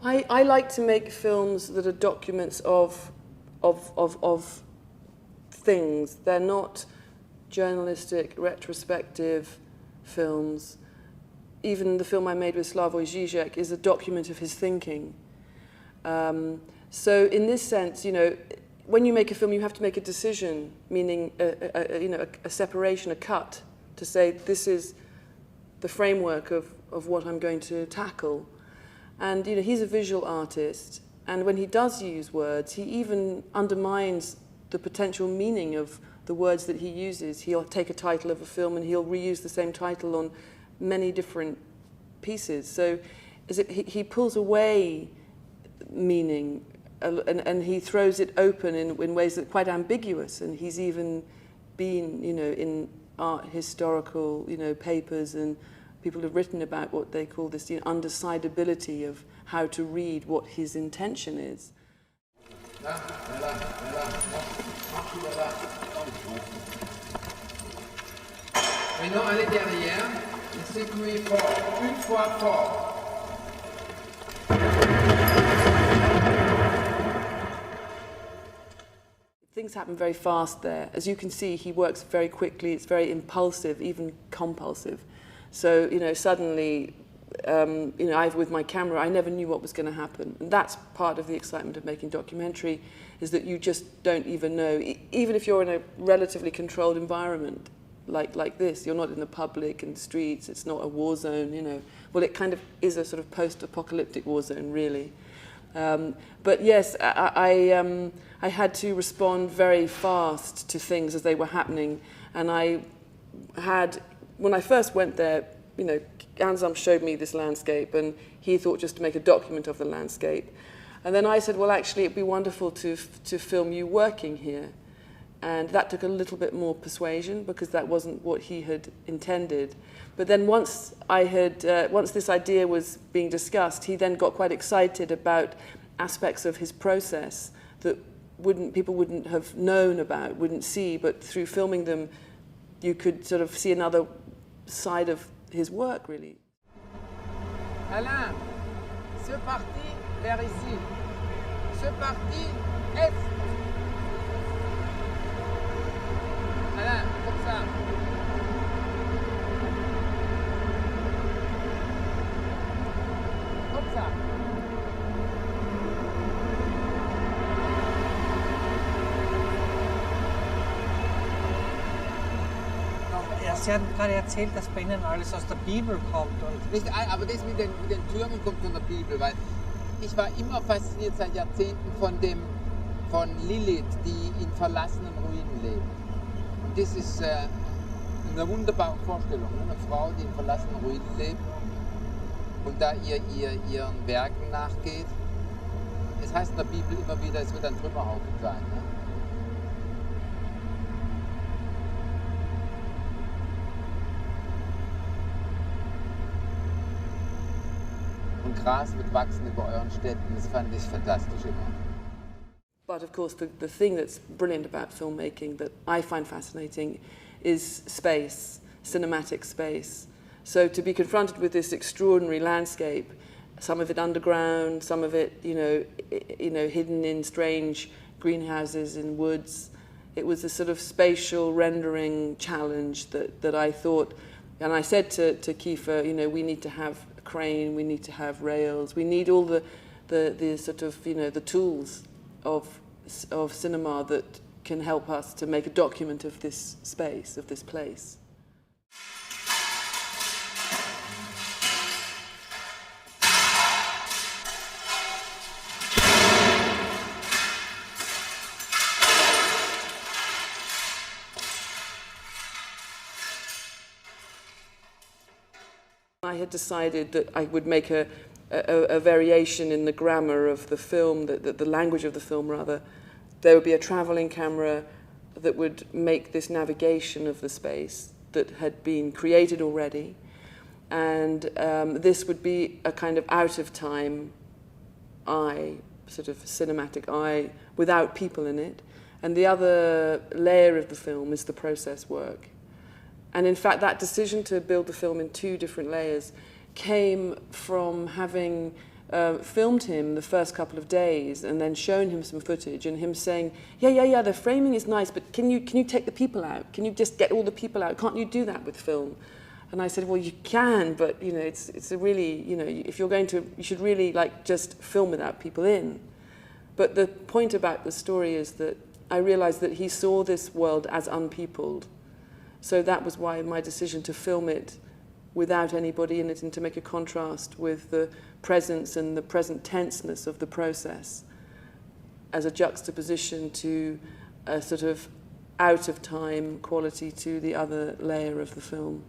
I like to make films that are documents of things. They're not journalistic, retrospective films. Even the film I made with Slavoj Žižek is a document of his thinking. So in this sense, you know, when you make a film, you have to make a decision, meaning a separation, a cut, to say this is the framework of what I'm going to tackle. And you know, he's a visual artist, and when he does use words, he even undermines the potential meaning of the words that he uses. He'll take a title of a film and he'll reuse the same title on many different pieces. So he pulls away meaning, and he throws it open in ways that are quite ambiguous. And he's even been, you know, in art historical, you know, papers, and people have written about what they call this, you know, undecidability of how to read what his intention is. Maintenant, allez derrière et secouez fort, une fois fort. Things happen very fast there. As you can see, he works very quickly. It's very impulsive, even compulsive. So, you know, suddenly, you know, with my camera, I never knew what was going to happen. And that's part of the excitement of making documentary, is that you just don't even know. Even if you're in a relatively controlled environment like this, you're not in the public and streets, it's not a war zone, you know. Well, it kind of is a sort of post-apocalyptic war zone, really. But yes, I had to respond very fast to things as they were happening. And I had, when I first went there, you know, Anselm showed me this landscape, and he thought just to make a document of the landscape. And then I said, well, actually, it'd be wonderful to film you working here. And that took a little bit more persuasion, because that wasn't what he had intended. But then once this idea was being discussed, he then got quite excited about aspects of his process that people wouldn't have known about, wouldn't see, but through filming them, you could sort of see another side of his work, really. Alain, c'est parti vers ici. C'est parti est. Alain, comme ça. Comme ça. Sie hatten gerade erzählt, dass bei Ihnen alles aus der Bibel kommt. Nicht, aber das mit den Türmen kommt von der Bibel, weil ich war immer fasziniert seit Jahrzehnten von Lilith, die in verlassenen Ruinen lebt. Und das ist eine wunderbare Vorstellung, ne? Eine Frau, die in verlassenen Ruinen lebt und da ihren Werken nachgeht. Es heißt in der Bibel immer wieder, es wird ein Trümmerhaufen sein. Ne? Gras wird wachsen über euren Städten. Das fand ich fantastisch immer. But of course, the thing that's brilliant about filmmaking that I find fascinating is space, cinematic space. So to be confronted with this extraordinary landscape, some of it underground, some of it, you know, hidden in strange greenhouses in woods, it was a sort of spatial rendering challenge that I thought, and I said to Kiefer, you know, we need to have crane, we need to have rails, we need all the sort of, you know, the tools of cinema that can help us to make a document of this space, of this place. I had decided that I would make a variation in the grammar of the film, the language of the film rather. There would be a travelling camera that would make this navigation of the space that had been created already, and this would be a kind of out-of-time eye, sort of cinematic eye, without people in it. And the other layer of the film is the process work. And in fact, that decision to build the film in two different layers came from having filmed him the first couple of days and then shown him some footage and him saying, yeah, the framing is nice, but can you take the people out? Can you just get all the people out? Can't you do that with film? And I said, well, you can, but you know, it's a really, you know, if you're going to, you should really like just film without people in. But the point about the story is that I realized that he saw this world as unpeopled. So that was why my decision to film it without anybody in it and to make a contrast with the presence and the present tenseness of the process as a juxtaposition to a sort of out of time quality to the other layer of the film.